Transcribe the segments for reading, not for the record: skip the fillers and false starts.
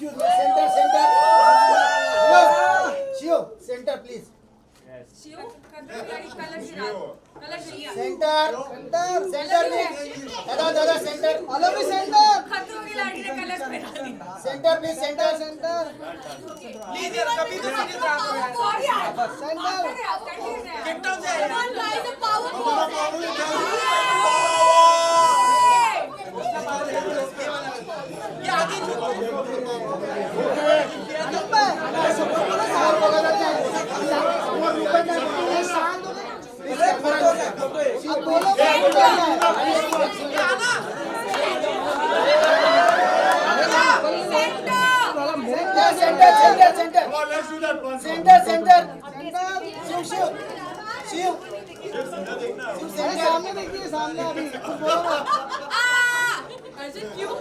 Excuse me, center, center. Shiv, center, please. Shiv colour गिरा Center, center, please. दादा, center. Hello, center. खतरों की लाड़ी ने कलर पहना दी Center, please, center. प्लीज यार कभी तो सीधे जा ये आगे सामने देखिए, सामने अभी अर्जुन क्यों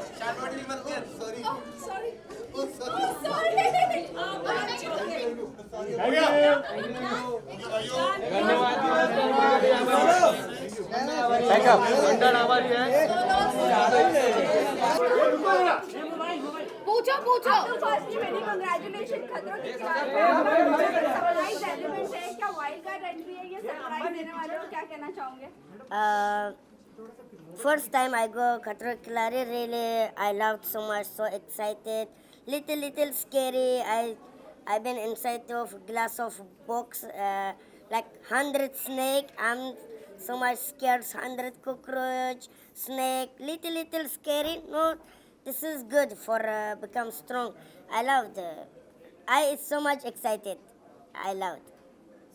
पूछो फर्स्टली मेरी कांग्रेचुलेशन खतरों के खिलाड़ी सरप्राइज एलिमेंट है क्या वाइल्ड कार्ड एंट्री है ये सरप्राइज देने वाले हो क्या कहना चाहोगे First time I go Khatro Ke Khiladi, really I loved so much, so excited. Little scary. I've been inside of glass of box, like 100 snake. I'm so much scared. 100 cockroach, snake. Little scary. No, this is good for become strong. I loved. I so much excited. I loved.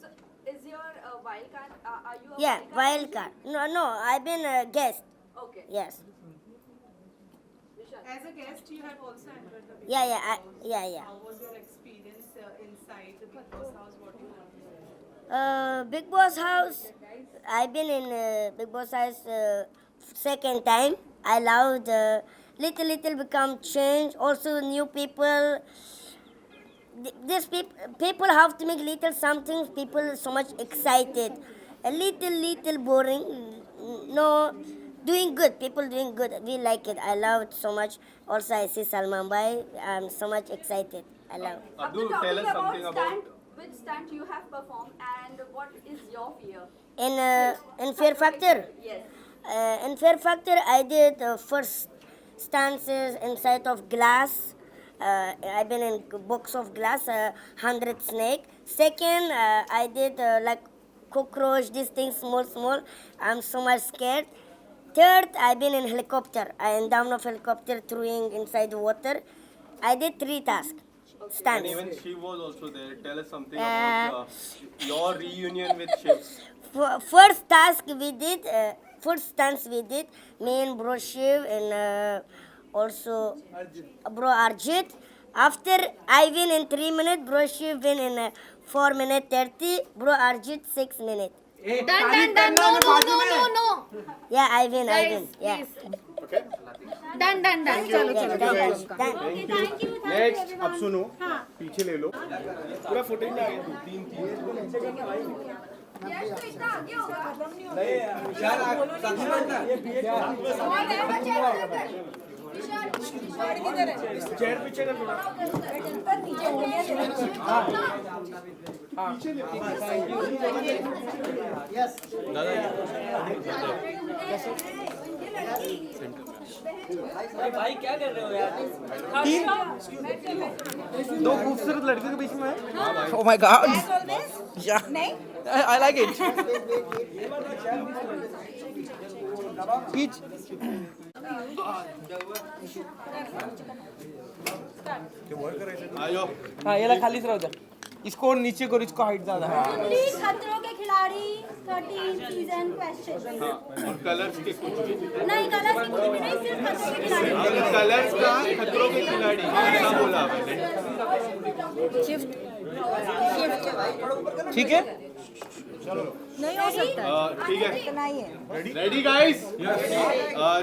So is your wild card are you a Yeah, wild card. No, I've been a guest. Okay. Yes. As a guest, you have also entered the Big Yeah. How was your experience inside the Big Boss house? What you have? Big Boss house. I've been in Big Boss house second time. I loved little become change. Also new people. These people have to make little something. People so much excited. A little boring. No, doing good. People doing good. We like it. I love it so much. Also, I see Salman Bhai. I'm so much excited. I love. Abdul, tell us something about which stunt you have performed and what is your fear? In Fear Factor. Yes. In Fear Factor, I did first stances inside of glass. I've been in box of glass, 100 snake. Second, I did like cockroach, these things small. I'm so much scared. Third, I've been in helicopter. I am down of helicopter throwing inside the water. I did 3 tasks. And Stunts. even Shiv was also there. Tell us something about your reunion with Shiv. First task we did, first stunts we did, me and Bro Shiv and also Bro Arjit. After I win in 3 minutes, Bro Shiv win in 4 minutes 30, Bro Arjit 6 minutes. Done. No. Yeah, I win. Yeah. Done. Chalo. Done. Okay, thank you. Next अब सुनो पीछे ले लो पूरा footage में आगे 3 yes तो इतना आगे होगा चेयर पीछे कर लो Yes. भाई क्या कर रहे हो यार 2 खूबसूरत लड़कियों के बीच में है Oh my God Yeah नहीं I like it Each हाँ ये ला खाली से रहो जा इसको नीचे करो इसको हाइट ज्यादा है खतरों के खिलाड़ी 13 सीजन क्वेश्चन और कलर्स के कुछ भी नहीं कलर्स की कुछ भी नहीं सिर्फ खतरों के खिलाड़ी कलर्स का खतरों के खिलाड़ी ऐसा बोला मैंने ठीक है नहीं हो सकता ठीक है, इतना ही है। Ready guys?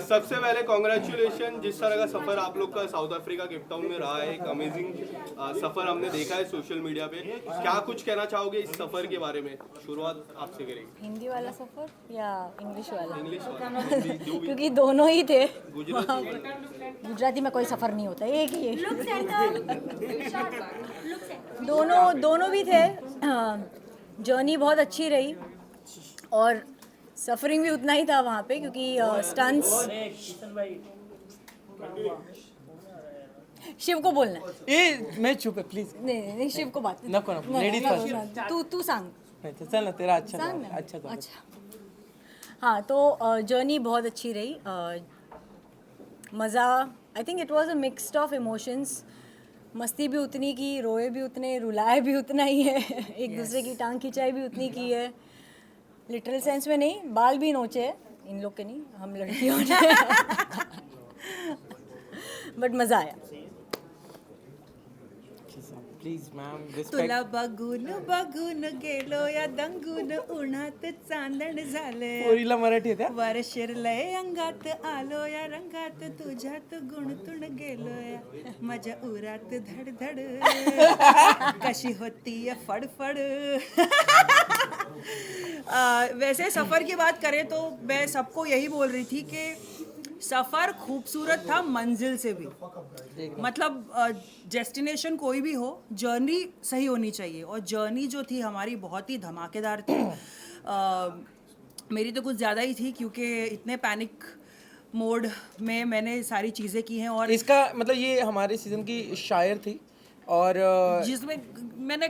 सबसे पहले कॉन्ग्रेचुलेशन, जिस तरह का सफर आप लोग का साउथ अफ्रीका केप टाउन में रहा है, एक अमेजिंग सफर हमने देखा है सोशल मीडिया पे। क्या कुछ कहना चाहोगे इस सफर के बारे में? शुरुआत आपसे करेंगे। हिंदी वाला सफर या इंग्लिश वाला? इंग्लिश वाला, हिंदी, जो भी। क्योंकि दोनों ही थे। गुजराती गुजराती में कोई सफर नहीं होता, एक ही है। Look center. Look center. दोनों भी थे। जर्नी बहुत अच्छी रही और सफरिंग भी उतना ही था वहाँ पे, क्योंकि स्टंट्स शिव को बोलना है। ए मैं चुप है प्लीज. नहीं शिव को बात नको लेडीज फर्स्ट. तू सांग. चल ना तेरा अच्छा सांग था, ना. अच्छा था. अच्छा हाँ, तो जर्नी बहुत अच्छी रही. मज़ा, I think it was a mixed of emotions. मस्ती भी उतनी की, रोए भी उतने, रुलाए भी उतना ही है. एक दूसरे की टांग खिंचाई भी उतनी की है. लिटरल सेंस में नहीं, बाल भी नोचे हैं इन लोग के, नहीं हम लड़कियों ने. बट मज़ा आया. प्लीज मैम तुला बघून बघून गेलो या दंगून, उन्हात चांदण झाले, पोरीला मराठी येते. वर शिरलय अंगात, आलो या रंगात, तुझ्यात गुणतून गेलो या माझ्या उरात धडधड, कशी होती या फडफड. वैसे सफ़र की बात करें तो मैं सबको यही बोल रही थी कि सफ़र खूबसूरत था मंजिल से भी. मतलब डेस्टिनेशन कोई भी हो, जर्नी सही होनी चाहिए. और जर्नी जो थी हमारी बहुत ही धमाकेदार थी. मेरी तो कुछ ज़्यादा ही थी, क्योंकि इतने पैनिक मोड में मैंने सारी चीज़ें की हैं. और इसका मतलब ये हमारे सीजन की शायर थी, और जिसमें मैंने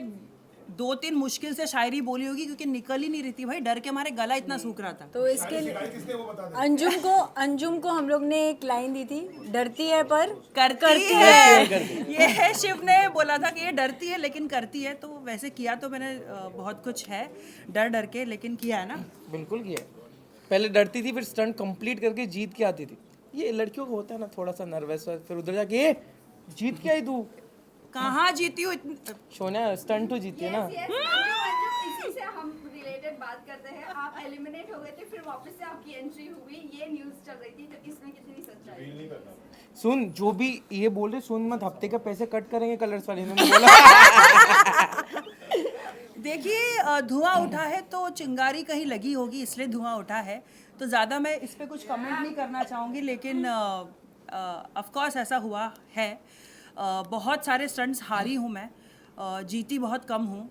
2-3 मुश्किल से शायरी बोली होगी, क्योंकि निकल ही नहीं रही थी भाई, डर के मारे गला इतना सूख रहा था. तो इसके अंजुम को हम लोग ने एक लाइन दी थी, डरती है पर करती है. ये है, शिव ने बोला था कि ये डरती है लेकिन करती है. तो वैसे किया तो मैंने बहुत कुछ है डर डर के, लेकिन किया है ना. बिल्कुल किया. पहले डरती थी, फिर स्टंट कंप्लीट करके जीत के आती थी. ये लड़कियों को होता है ना थोड़ा सा नर्वस, फिर उधर जाके ये जीत के आई तू. कहाँ जीती हूँ? सोनिया स्टंट तो जीती है ना. इसी से हम रिलेटेड बात करते हैं. आप एलिमिनेट हो गए थे, फिर वापस से आपकी एंट्री हुई, ये न्यूज़ चल रही थी, तो इसमें कितनी सच्चाई है? सुन, जो भी ये बोल रहे सुन मत, हफ्ते का पैसे कट करेंगे कलर्स वाले ने बोला. देखिए, धुआं उठा है तो चिंगारी कहीं लगी होगी, इसलिए धुआं उठा है. तो ज़्यादा मैं इस पर कुछ कमेंट नहीं करना चाहूँगी, लेकिन ऑफ कोर्स ऐसा हुआ है. बहुत सारे स्टंट्स हारी हूँ मैं, जीती बहुत कम हूँ.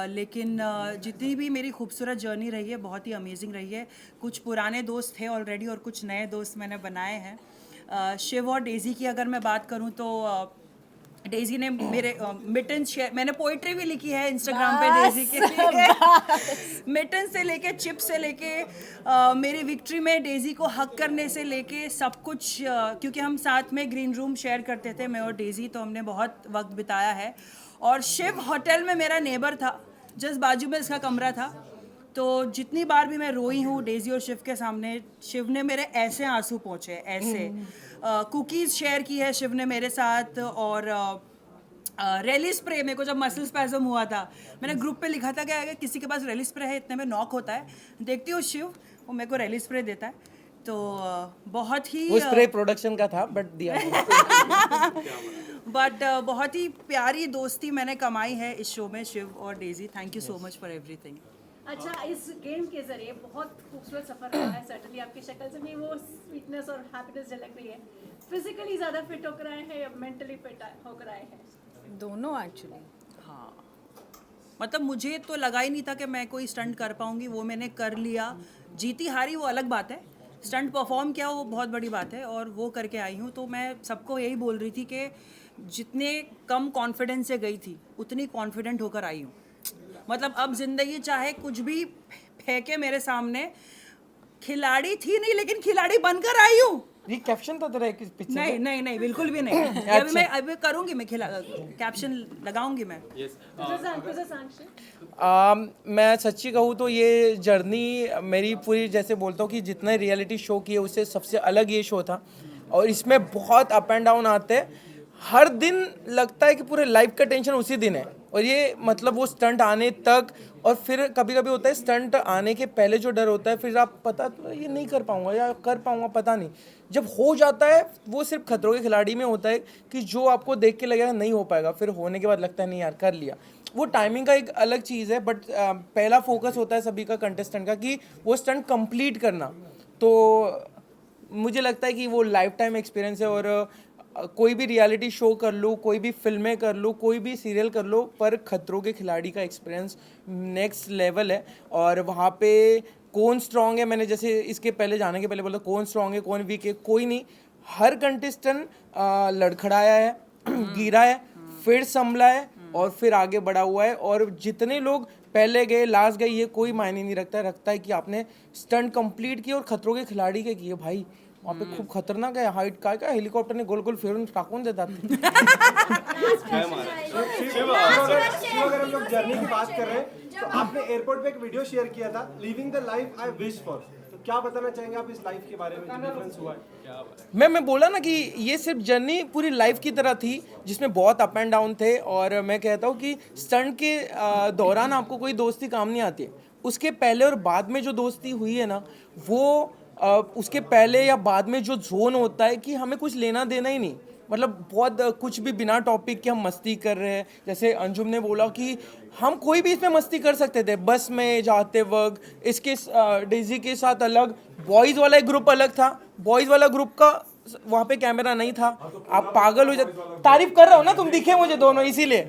लेकिन जितनी भी मेरी खूबसूरत जर्नी रही है, बहुत ही अमेजिंग रही है. कुछ पुराने दोस्त थे ऑलरेडी और कुछ नए दोस्त मैंने बनाए हैं. शिव और डेजी की अगर मैं बात करूँ तो डेजी ने मेरे मिटन शेयर, मैंने पोइट्री भी लिखी है इंस्टाग्राम पे डेजी के लिए. मिटन से लेके चिप से लेके मेरी विक्ट्री में डेजी को हक करने से लेके सब कुछ, क्योंकि हम साथ में ग्रीन रूम शेयर करते थे, मैं और डेजी, तो हमने बहुत वक्त बिताया है. और शिव होटल में मेरा नेबर था, जस्ट बाजू में इसका कमरा था. तो जितनी बार भी मैं रोई हूँ डेजी और शिव के सामने, शिव ने मेरे ऐसे आंसू पोंछे, ऐसे. कुकीज़ शेयर की है शिव ने मेरे साथ. और रेली स्प्रे, मेरे को जब मसल स्पैज़म हुआ था, मैंने ग्रुप पे लिखा था कि अगर किसी के पास रेली स्प्रे है, इतने में नॉक होता है. देखती हूँ शिव, वो मेरे को रेली स्प्रे देता है. तो बहुत ही वो स्प्रे प्रोडक्शन का था बट दिया. बट बहुत ही प्यारी दोस्ती मैंने कमाई है इस शो में, शिव और Daisy. Thank you so much for everything. अच्छा, इस गेम के जरिए बहुत खूबसूरत सफर रहा है. सर्टनली आपकी शक्ल से भी वो स्वीटनेस और हैप्पीनेस झलक रही है. फिजिकली ज़्यादा फिट होकर आए हैं या मेंटली फिट होकर आए हैं? दोनों एक्चुअली. हाँ, मतलब मुझे तो लगा ही नहीं था कि मैं कोई स्टंट कर पाऊँगी. वो मैंने कर लिया. जीती हारी वो अलग बात है, स्टंट परफॉर्म किया वो बहुत बड़ी बात है, और वो करके आई हूँ. तो मैं सबको यही बोल रही थी कि जितने कम कॉन्फिडेंस से गई थी, उतनी कॉन्फिडेंट होकर आई हूँ. मतलब अब ज़िंदगी चाहे कुछ भी फेंके मेरे सामने, खिलाड़ी थी नहीं लेकिन खिलाड़ी बनकर आई हूँ. ये कैप्शन था तेरा किस पिक्चर? नहीं नहीं नहीं, बिल्कुल भी नहीं. अभी मैं अभी करूँगी, मैं कैप्शन लगाऊंगी मैं. मैं सच्ची कहूँ तो ये जर्नी मेरी पूरी, जैसे बोलता हूँ कि जितने रियलिटी शो किए उससे सबसे अलग ये शो था. और इसमें बहुत अप एंड डाउन आते हैं. हर दिन लगता है कि पूरे लाइफ का टेंशन उसी दिन है, और ये मतलब वो स्टंट आने तक, और फिर कभी कभी होता है स्टंट आने के पहले जो डर होता है, फिर आप पता तो ये नहीं कर पाऊंगा या कर पाऊंगा पता नहीं, जब हो जाता है वो सिर्फ खतरों के खिलाड़ी में होता है कि जो आपको देख के लगेगा नहीं हो पाएगा, फिर होने के बाद लगता है नहीं यार कर लिया। वो टाइमिंग का एक अलग चीज़ है, बट पहला फोकस होता है सभी का कंटेस्टेंट का कि वो स्टंट कंप्लीट करना। तो मुझे लगता है कि वो लाइफ टाइम एक्सपीरियंस है, और कोई भी रियलिटी शो कर लो, कोई भी फिल्में कर लो, कोई भी सीरियल कर लो, पर खतरों के खिलाड़ी का एक्सपीरियंस नेक्स्ट लेवल है। और वहाँ पे कौन स्ट्रांग है, मैंने जैसे इसके पहले जाने के पहले बोला कौन स्ट्रांग है कौन वीक है, कोई नहीं, हर कंटेस्टेंट लड़खड़ाया है, गिरा है, फिर संभला है और फिर आगे बढ़ा हुआ है। और जितने लोग पहले गए लास्ट गए ये कोई मायने नहीं रखता है कि आपने स्टंट कंप्लीट किए और खतरों के खिलाड़ी के किए। भाई वहाँ पे खूब खतरनाक है, हाइट का क्या हेलीकॉप्टर ने गोल गोल फेरून टाकून देता था। शिव, अगर हम लोग जर्नी की बात कर रहे हैं तो आपने एयरपोर्ट पे एक वीडियो शेयर किया था, living the life I wish for, तो क्या बताना चाहेंगे आप इस लाइफ के बारे में, जो डिफरेंस हुआ है? मैं बोला ना कि ये सिर्फ जर्नी पूरी लाइफ की तरह थी जिसमें बहुत अप एंड डाउन थे। और मैं कहता हूँ कि स्टंट के दौरान आपको कोई दोस्ती काम नहीं आती है, उसके पहले और बाद में जो दोस्ती हुई है ना, वो उसके पहले या बाद में जो जोन होता है कि हमें कुछ लेना देना ही नहीं, मतलब बहुत कुछ भी बिना टॉपिक के हम मस्ती कर रहे हैं। जैसे अंजुम ने बोला कि हम कोई भी इसमें मस्ती कर सकते थे, बस में जाते वक्त, इसके डेजी के साथ अलग, बॉयज़ वाला एक ग्रुप अलग था, बॉयज़ वाला ग्रुप का वहाँ पे कैमरा नहीं था। आप पागल हो जाते, तारीफ कर रहा हो ना तुम, दिखे मुझे दोनों इसीलिए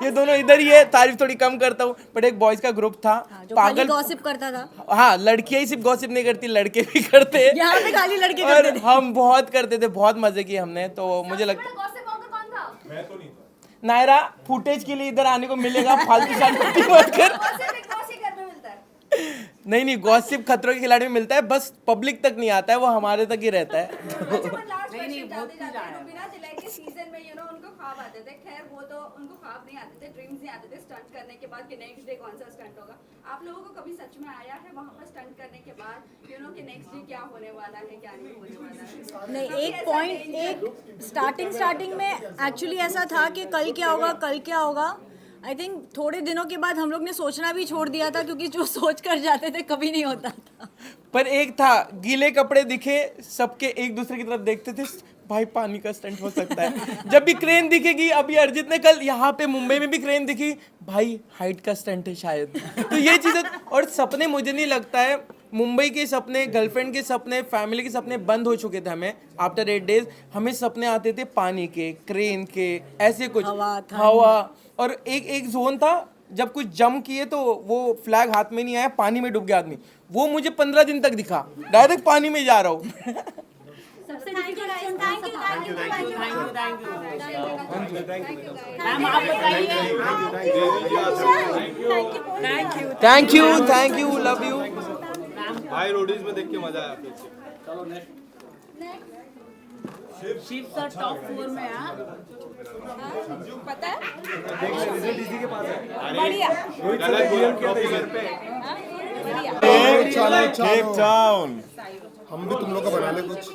ये दोनों इधर ही है, तारीफ थोड़ी कम करता हूँ, बट एक बॉयज़ का ग्रुप था। जो पागल गॉसिप करता था। हाँ, लड़कियां ही सिर्फ गॉसिप नहीं करती, लड़के भी करते हैं। यहाँ पे खाली लड़के और करते थे। हम बहुत करते थे, बहुत मजे किए हमने। तो मुझे लगता है मैं तो नहीं था। नायरा फुटेज के लिए इधर आने को मिलेगा, फालतू शांति मत कर। नहीं, गॉसिप खतरों के खिलाड़ी में मिलता है, बस पब्लिक तक नहीं आता है, वो हमारे तक ही रहता है। सीजन में उनको ख्वाब आते थे, खैर वो तो उनको ख्वाब नहीं आते थे, ड्रीम्स नहीं आते थे स्टंट करने के बाद कि नेक्स्ट डे कौन सा स्टंट होगा। आप लोगों को कभी सच में आया है वहाँ पर स्टंट करने के बाद कि नेक्स्ट डे क्या होने वाला है, क्या नहीं होने वाला है? नहीं, एक पॉइंट, एक स्टार्टिंग में एक्चुअली ऐसा था कि कल क्या होगा। आई थिंक थोड़े दिनों के बाद हम लोग ने सोचना भी छोड़ दिया था, क्योंकि जो सोच कर जाते थे कभी नहीं होता था। पर एक था, गीले कपड़े दिखे सबके एक दूसरे की तरफ देखते थे, भाई पानी का स्टंट हो सकता है। जब भी क्रेन दिखेगी, अभी अर्जित ने कल यहाँ पे मुंबई में भी क्रेन दिखी, भाई हाइट का स्टंट है शायद। तो ये चीज़ें, और सपने, मुझे नहीं लगता है मुंबई के सपने, गर्लफ्रेंड के सपने, फैमिली के सपने बंद हो चुके थे हमें आफ्टर 8 days। हमें सपने आते थे पानी के, क्रेन के, ऐसे कुछ हवा। और एक जोन था जब कुछ जम किए तो वो फ्लैग हाथ में नहीं आया, पानी में डूब गया आदमी, वो मुझे 15 दिन तक दिखा, डायरेक्ट पानी में जा रहा हूँ। Thank you, love you. भाई रोडीज में देख के मजा आया फिर से। शिव सर टॉप 4 में पता है? बढ़िया। गलत बोला ट्रॉफी घर पे। हम भी तुम लोग का बना ले कुछ।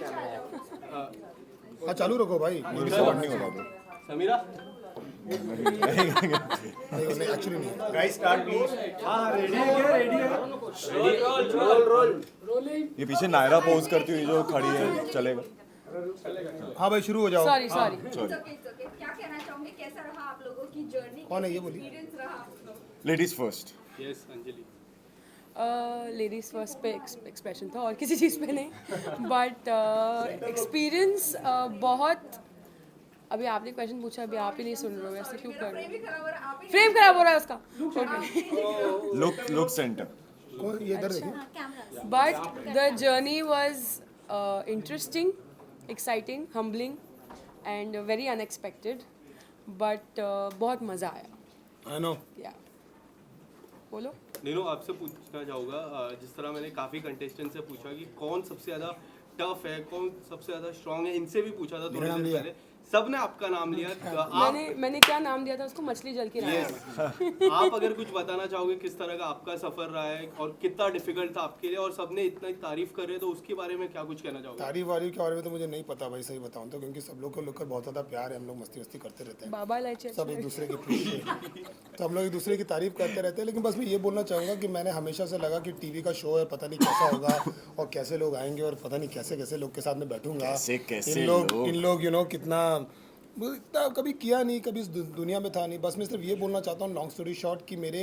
हाँ चालू रखो भाई, मेरी से नहीं होगा तो। समीरा नहीं एक्चुअली नहीं। Guys start please. हां रेडी है क्या? रेडी है। रोल। ये पीछे नायरा पोज करती हुई जो खड़ी है, चलेगा? हाँ भाई शुरू हो जाओ। सॉरी क्या कहना चाहोगे, कैसा रहा आप लोगों की जर्नी? कौन है ये बोलिए? एक्सपीरियंस रहा? Ladies first. Yes Anjali. Ladies first पे एक्सप्रेशन था और किसी चीज़ पे नहीं, बट एक्सपीरियंस बहुत। अभी आपने क्वेश्चन पूछा, अभी आप ही नहीं सुन रहे हो, ऐसे क्यों कर रहे हो? फ्रेम खराब हो रहा है उसका। Look centre. ये इधर देखिए। But the journey was interesting, exciting, humbling and very unexpected, but बहुत मज़ा आया। I know. या बोलो। नीनू आपसे पूछना चाहूँगा, जिस तरह मैंने काफ़ी कंटेस्टेंट से पूछा कि कौन सबसे ज़्यादा टफ है, कौन सबसे ज़्यादा स्ट्रांग है, इनसे भी पूछा था थोड़ी देर पहले, सबने आपका नाम लिया। आप मैंने क्या नाम दिया था उसको? मछली जल की रानी। आप अगर कुछ बताना चाहोगे किस तरह का आपका सफर रहा है और कितना डिफिकल्ट था आपके लिए, और सबने इतना तारीफ कर रहे हैं तो उसके बारे में क्या कुछ कहना चाहोगे? तारीफ वारीफ के बारे में तो मुझे नहीं पता भाई, सही बताऊं तो, क्योंकि सब लोग को लेकर बहुत ज़्यादा प्यार है, हम लोग मस्ती वस्ती करते रहते हैं, बाबा लाइचे सब एक दूसरे के पीछे तो हम लोग एक दूसरे की तारीफ करते रहते हैं। लेकिन बस मैं ये बोलना चाहूँगा कि मैंने हमेशा से लगा कि टीवी का शो है, पता नहीं कैसा होगा और कैसे लोग आएंगे और पता नहीं कैसे कैसे लोग के साथ में बैठूंगा, इन लोग यू नो कितना इतना कभी किया नहीं, कभी इस दुनिया में था नहीं। बस मैं सिर्फ ये बोलना चाहता हूँ लॉन्ग स्टोरी शॉर्ट कि मेरे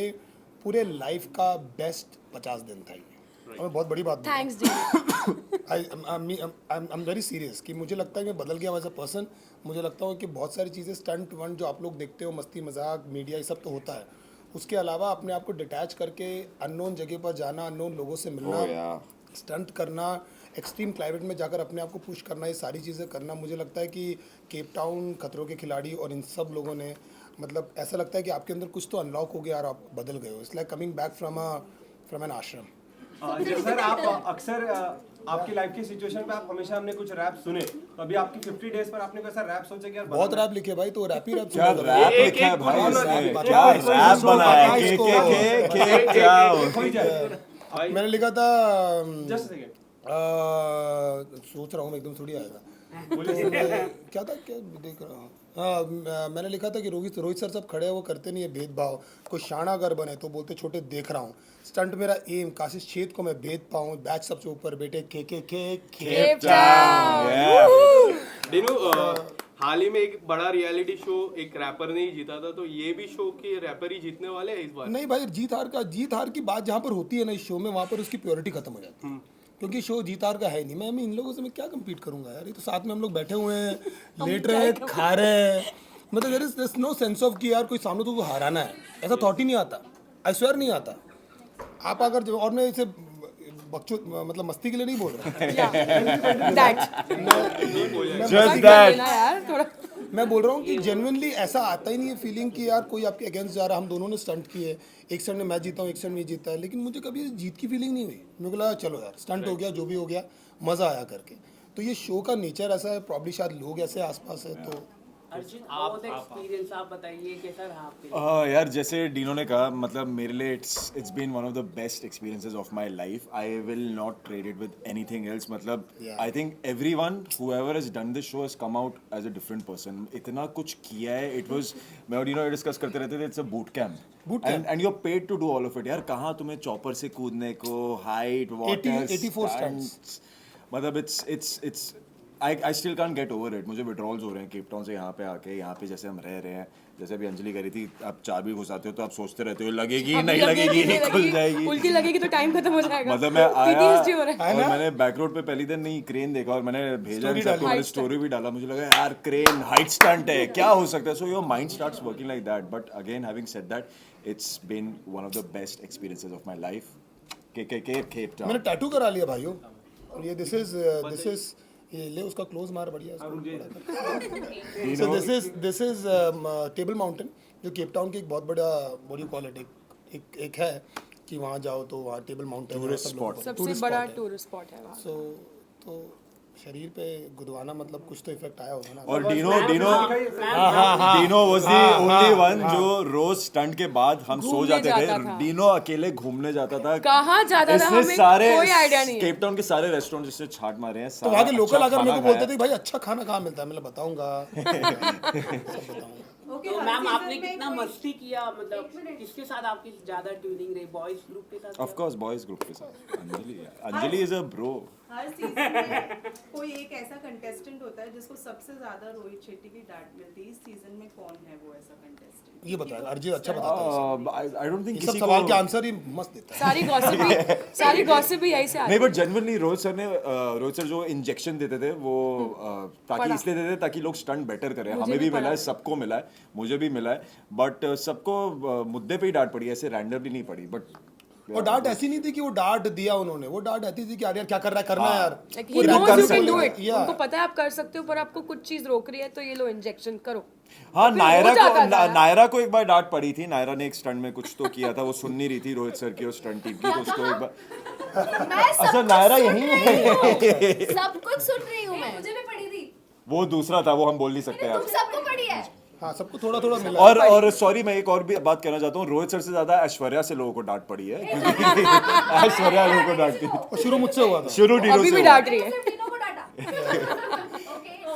पूरे लाइफ का बेस्ट 50 दिन था ये, और मैं बहुत बड़ी बात thanks I am very serious कि मुझे लगता है कि मैं बदल गया एज अ पर्सन। मुझे लगता है कि बहुत सारी चीज़ें स्टंट वंट जो आप लोग देखते हो, मस्ती मजाक मीडिया, ये सब तो होता है, उसके अलावा अपने आप को डिटैच करके अननोन जगह पर जाना, अननोन लोगों से मिलना, स्टंट करना, एक्सट्रीम क्लाइमेट में जाकर अपने आप को पुश करना, ये सारी चीज़ें करना, मुझे लगता है कि केप टाउन, खतरों के खिलाड़ी और इन सब लोगों ने, मतलब ऐसा लगता है कि आपके अंदर कुछ तो अनलॉक हो गया और आप बदल गए हो। It's like coming back from an ashram. Sir आप अक्सर आपकी लाइफ की सिचुएशन पे आप हमेशा हमने कुछ रैप सुने, तो अभी आपकी 50 डेज पर आपने कैसा रैप सोचा कि यार बहुत रैप लिखे भाई, तो रैप ही रैप क्या रैप लिखा है भाई इसने? क्या रैप बनाया है? क्या मैंने लिखा था, जस्ट सेकंड सोच रहा हूँ मैं, एकदम थोड़ी आएगा क्या था, क्या देख रहा हूँ। हाँ, मैंने लिखा था कि रोहित सर सब खड़े हैं, वो करते नहीं है भेदभाव, कोई शाना अगर बने तो बोलते छोटे देख रहा हूँ, स्टंट मेरा एम काशिश छेद को मैं भेद पाऊँ, बैच सबसे ऊपर बेटे केप टाउन। डिनू, हाल ही में एक बड़ा रियलिटी शो एक रैपर ने ही जीता था, तो ये भी शो के रैपर ही जीतने वाले हैं इस बार? नहीं भाई, जीत हार की बात जहाँ पर होती है ना इस शो में, वहाँ पर उसकी प्योरिटी खत्म हो जाती है, क्योंकि शो जीत हार का है नहीं। मैं इन लोगों से मैं क्या कम्पीट करूंगा यार, ये तो साथ में हम लोग बैठे हुए हैं, लेट रहे हैं, खा रहे हैं, मतलब there is no sense of कि यार कोई सामने तो हराना है, ऐसा थॉट ही नहीं आता, आई स्वेयर नहीं आता। आप अगर, और मैं इसे बच्चों मतलब मस्ती के लिए नहीं बोल रहा, मैं बोल रहा हूँ कि जेन्युइनली ऐसा आता ही नहीं है फीलिंग कि यार कोई आपके अगेंस्ट जा रहा है। हम दोनों ने स्टंट किए, एक स्टंट में मैं जीता हूँ, एक स्टंट में जीता है, लेकिन मुझे कभी जीत की फीलिंग नहीं हुई। मुझे लगा चलो यार स्टंट हो गया, जो भी हो गया, मज़ा आया करके। तो ये शो का नेचर ऐसा है, प्रॉब्ली शायद लोग ऐसे आसपास है। तो एक्सपीरियंस आप बताइए कैसा रहा आपके? यार जैसे डीनो ने कहा, मतलब मेरे लिए it's been one of the best experiences of my life. I will not trade it with anything else. मतलब I think everyone whoever has done this show has come out as a different person. इतना कुछ किया है, it was, मैं और Dino discuss करते रहते थे, it's a boot camp and you are paid to do all of it. यार कहाँ तुम्हें चॉपर से कूदने को, हाइट, वाटर, 84 स्टंट्स, मतलब it's I still can't get over it। मुझे विड्रॉल्स हो रहे हैं केप टाउन से यहाँ पे आके। यहाँ पे जैसे हम रह रहे हैं, जैसे अभी अंजलि कह रही थी, आप चाबी घुसाते हो तो आप सोचते रहते हो लगेगी नहीं लगेगी, खुल जाएगी, उल्टी लगेगी तो टाइम खत्म हो जाएगा। मतलब मैं आया और मैंने बैक रोड पे पहली दिन नहीं क्रेन देखा और मैंने भेजा सबको, मैंने स्टोरी भी डाला, मुझे लगा यार क्रेन हाइट स्टंट है, क्या हो सकता है। So your mind starts working like that. But again having said that, it's been one of the best experiences of my life. Cape Town मैंने टैटू करा लिया भाइयों, ये दिस इज ये ले उसका क्लोज मार बढ़िया। So this is table mountain, जो केप टाउन की एक बहुत बड़ा, व्हाट यू कॉल इट, एक है कि वहाँ जाओ तो वहाँ टेबल माउंटेन टूरिस्ट स्पॉट, सबसे बड़ा टूरिस्ट स्पॉट है वहाँ। सो तो शरीर पे गुदवाना, मतलब कुछ तो इफेक्ट आया होगा ना। और Dino was the only one जो रोज स्टंट के बाद हम सो जाते थे। डीनो अकेले घूमने जाता था। कहाँ जाता था हमें कोई आइडिया नहीं। केप टाउन के सारे रेस्टोरेंट जिससे छाट मारे हैं, तो वहाँ के लोकल आकर मेरे को बोलते थे भाई अच्छा खाना कहाँ मिलता है, मैं बताऊंगा सब बताऊंगा। तो मैम आपने कितना मस्ती किया, मतलब किसके साथ आपकी ज्यादा ट्यूनिंग रही? बॉयज ग्रुप के साथ? ऑफ कोर्स बॉयज ग्रुप के साथ। Anjali is a bro. Her season में कोई एक ऐसा कंटेस्टेंट होता है जिसको सबसे ज्यादा रोहित शेट्टी की डांट मिलती है। इस सीजन में कौन है वो ऐसा कंटेस्टेंट? ये बताएगा अर्जित, अच्छा बताता है। आई डोंट थिंक किसी सवाल के आंसर ही मस्त देता है। सारी गॉसिप भी यही से आती है। नहीं, बट जेन्युइनली रोहित सर जो इंजेक्शन देते थे वो ताकि इसलिए देते थे ताकि लोग स्टंट बेटर करें। हमें भी मिला है, सबको मिला है, मुझे भी मिला है, बट सबको मुद्दे पे ही डांट पड़ी, ऐसे रैंडमली नहीं पड़ी। बट वो डांट ऐसी नहीं थी कि वो डांट दिया उन्होंने, वो डांट ऐसी थी कि यार क्या कर रहा है, करना है यार। उनको पता है आप कर सकते हो, पर आपको कुछ चीज रोक रही है, तो ये लो इंजेक्शन करो। हाँ, नायरा को एक बार डांट पड़ी थी। नायरा ने एक स्टंट में कुछ तो किया था, वो सुन नहीं रही थी रोहित सर की और स्टंट टीम की, तो उसको एक बार। अच्छा, नायरा यही है, सब कुछ सुन रही हूँ मैं। मुझे भी पड़ी थी। वो दूसरा था, वो हम बोल नहीं सकते यार। सबको पड़ी है। हाँ, सबको थोड़ा थोड़ा मिला। और सॉरी, मैं एक और भी बात कहना चाहता हूँ, रोहित सर से ज्यादा ऐश्वर्या से लोगों को डांट पड़ी है, क्योंकि ऐश्वर्या लोगों को डांटती है। शुरू मुझसे हुआ था, शुरू डीनो अभी से भी हुआ। डांट रही है।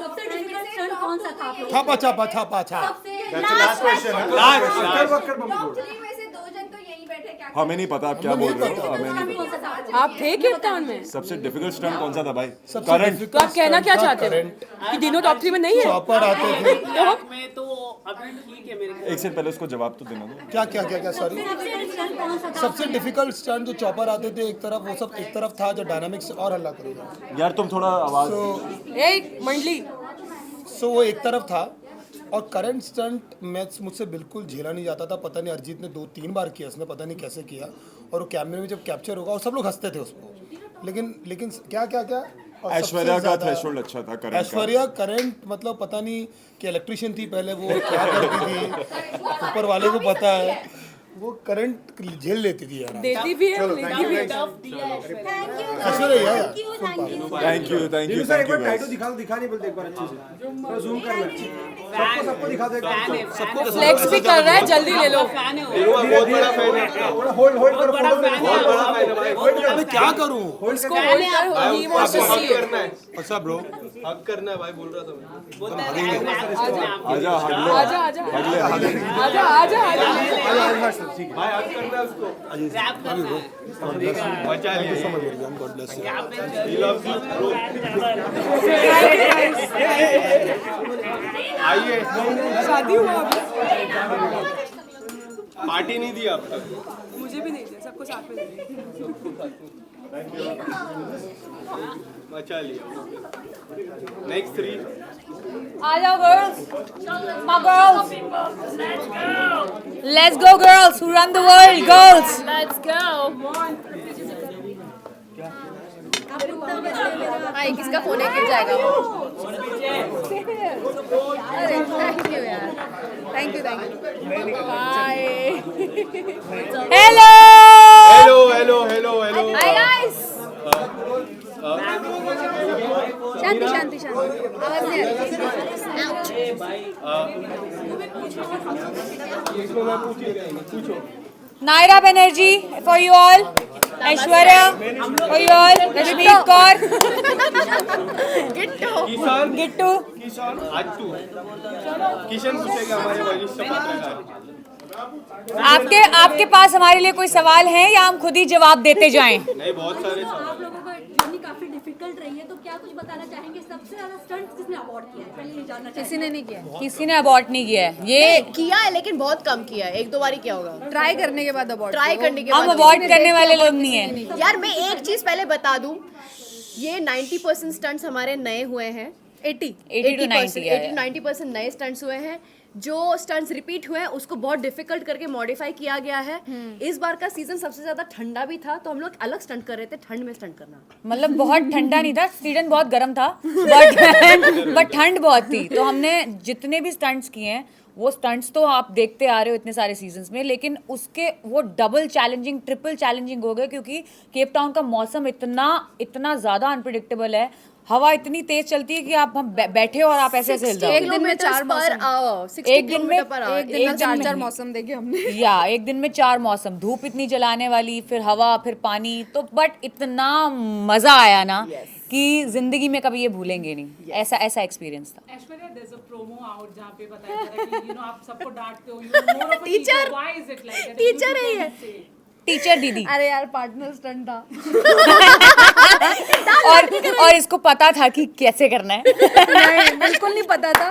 सबसे डिफिकल्ट स्टंट कौन सा था आप लोगों छापा छापा छापा छाप। सबसे लास्ट क्वेश्चन है। टॉप 3 में से 2 जन तो यहीं बैठे क्या हमें नहीं पता आप क्या बोल रहे हो, हमें नहीं पता। आप थे केप टाउन में? सबसे डिफिकल्ट स्टंट कौन सा था भाई? सबसे करंट। तो आप कहना क्या चाहते हो कि दिनों टॉप 3 में नहीं है? चॉपर आते थे। में तो अभी ठीक है मेरे ख्याल एक सेकंड पहले उसको जवाब तो देना दो। क्या क्या क्या क्या सॉरी। सबसे डिफिकल्ट स्टंट जो चॉपर आते थे एक तरफ, वो सब एक तरफ था जो डायनामिक्स और हल्ला करेगा। यार तुम थोड़ा आवाज। मंडली सो वो एक तरफ था, और करंट स्टंट मैच मुझसे बिल्कुल झेला नहीं जाता था। पता नहीं अरिजीत ने 2-3 बार किया, उसने पता नहीं कैसे किया, और वो कैमरे में जब कैप्चर होगा और सब लोग हंसते थे उसको, लेकिन क्या क्या क्या। और ऐश्वर्या सबसे का ज्यादा- थ्रेशोल्ड अच्छा था करंट का। ऐश्वर्या करंट मतलब पता नहीं कि इलेक्ट्रिशियन थी पहले, वो क्या करती थी ऊपर वाले को पता है, वो करंट झेल लेती थी यार। देती भी है, लेती भी है। ऐश्वर्या यार। थैंक यू सर एक बार टाइटो दिखा नहीं बोलते, एक बार अच्छे से थोड़ा जूम करना, सबको दिखा दे, सबको फ्लेक्स भी कर रहा है, जल्दी ले लो। बहुत बड़ा फैन है आपका। थोड़ा होल्ड करो, बहुत बड़ा फैन है भाई। मैं क्या करूं? उसको होल्ड कर, ही वांट्स टू सी करना है, अच्छा ब्रो, हक करना है भाई, बोल रहा था मैं। आजा हगलो, आजा आजा हगले हगले। आजा आजा आजा। भाई हक करना है उसको। बचा लिया। God bless you. He loves you, bro. आइए, शादी हुआ अभी? पार्टी नहीं दी अब तक। मुझे भी नहीं दिया, सबको साथ में दिया। बचा लिया। नेक्स्ट 3 आ जाओ girls, my girls, let's go girls who run the world, girls, let's go. हाँ, किसका फोन है, गिर जाएगा वो। अरे थैंक यू यार, thank you bye. Hello. Hi guys. शांति आवाज नहीं आ रही। Naira Banerjee for you all, Aishwarya for you all, Rashmeet Kaur, Gittu, Kishan आज तू किशन पूछेगा हमारे वरिष्ठ पत्रकार। आपके पास हमारे लिए कोई सवाल है या हम खुद ही जवाब देते जाएं? नहीं, बहुत सारे सवाल। आप लोगों का जर्नी काफी डिफिकल्ट रही है, तो क्या कुछ बताना चाहेंगे? सबसे ज्यादा स्टंट किसने अबॉर्ट किया है, पहले ये जानना चाहिए। किसी ने नहीं किया, किसी ने अबॉर्ट नहीं किया है। ये किया है लेकिन बहुत कम किया है, 1-2 बार ही किया होगा। ट्राई करने के बाद अबॉर्ट, ट्राई करने के बाद हम अबॉर्ट करने वाले लोग नहीं हैं। यार मैं एक चीज पहले बता दूं, ये 90% स्टंट्स हमारे नए हुए हैं। 80 to 90% नए स्टंट्स हुए हैं। जो स्टंट्स रिपीट हुए हैं उसको बहुत डिफिकल्ट करके मॉडिफाई किया गया है। इस बार का सीजन सबसे ज्यादा ठंडा भी था, तो हम लोग अलग स्टंट कर रहे थे, ठंड में स्टंट करना। मतलब बहुत ठंडा नहीं था, सीजन बहुत गर्म था, बट ठंड बहुत थी। तो हमने जितने भी स्टंट्स किए हैं, वो स्टंट्स तो आप देखते आ रहे हो इतने सारे सीजन्स में, लेकिन उसके वो डबल चैलेंजिंग, ट्रिपल चैलेंजिंग हो गए, क्योंकि केप टाउन का मौसम इतना ज़्यादा अनप्रिडिक्टेबल है। हवा इतनी तेज चलती है कि हम बैठे और आप ऐसे हिल जाओ। एक दिन में 4 मौसम, एक दिन में 4 मौसम देखे हमने। या एक दिन में 4 मौसम, धूप इतनी जलाने वाली, फिर हवा, फिर पानी, तो बट इतना मजा आया ना कि जिंदगी में कभी ये भूलेंगे नहीं। ऐसा एक्सपीरियंस था। Aishwarya, there's a promo out जहाँ पे बताया जा रहा है कि आप सबको डांटते हो, you're more of a teacher. Why is it like that? Teacher है ये, टीचर दीदी। अरे यार पार्टनर स्टंट था। और इसको पता था कि कैसे करना है। नहीं, बिल्कुल नहीं पता था।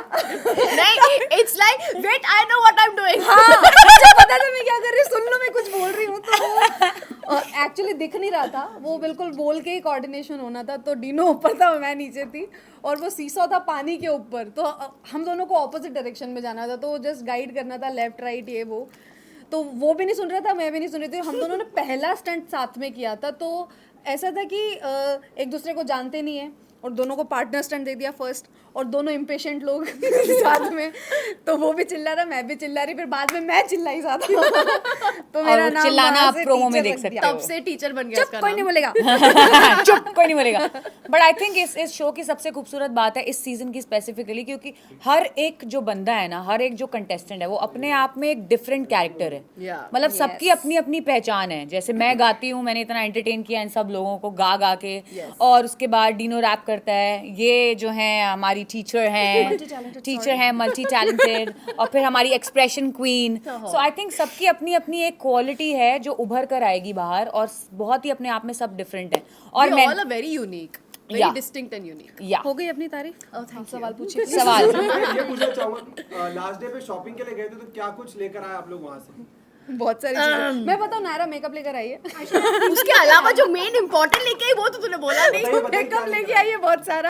नहीं, it's like wait, I know what I'm doing. हाँ, मुझे पता था मैं क्या कर रही हूँ, सुन लो मैं कुछ बोल रही हूँ। तो एक्चुअली दिख नहीं रहा था, वो बिल्कुल बोल के ही कोऑर्डिनेशन होना था। तो डीनो ऊपर था, मैं नीचे थी, और वो सीसॉ था पानी के ऊपर, तो हम दोनों को ऑपोजिट डायरेक्शन में जाना था। तो जस्ट गाइड करना था, लेफ्ट राइट ये वो। तो वो भी नहीं सुन रहा था, मैं भी नहीं सुन रही थी। हम दोनों ने पहला स्टंट साथ में किया था, तो ऐसा था कि एक दूसरे को जानते नहीं है, और दोनों को पार्टनर स्टंट दे दिया फर्स्ट, और दोनों इम्पेशेंट लोग साथ में, तो वो भी चिल्ला रहा, मैं भी चिल्ला रही, फिर बाद में मैं चिल्लाई ज्यादा तो मेरा और नाम चिल्लाना वहाँ आप से प्रोमो में teacher देख रख सकते दिया। हो। तब से टीचर बन गया चुप, उसका कोई नाम। नहीं बोलेगा चुप, कोई नहीं बोलेगा। बट आई थिंक इस शो की सबसे खूबसूरत बात है इस सीजन की स्पेसिफिकली, क्योंकि हर एक जो बंदा है ना, हर एक जो कंटेस्टेंट है, वो अपने आप में एक डिफरेंट कैरेक्टर है। मतलब सबकी अपनी अपनी पहचान है। जैसे मैं गाती हूँ, मैंने इतना एंटरटेन किया इन सब लोगों को गा गा के, और उसके बाद डीनो रैप करता है, ये जो है हमारी टीचर है मल्टी टैलेंटेड, और फिर हमारी expression queen. So I think सबकी अपनी अपनी एक क्वालिटी है जो उभर कर आएगी बाहर, और बहुत ही अपने आप में सब डिफरेंट है। और We all are very unique, very Yeah. distinct and unique. या हो गई अपनी तारीफ। सवाल पूछिए। सवाल ये पूछना चाहूंगा, लास्ट डे पे शॉपिंग के लिए गए थे तो क्या कुछ लेकर आए आप लोग वहाँ से? बहुत सारी चीजें। मैं बताऊँ, नायरा मेकअप लेकर आई है। उसके अलावा जो मेन इम्पोर्टेंट लेके आई वो तो तूने बोला नहीं। बताइए, मेकअप लेके आई है बहुत सारा।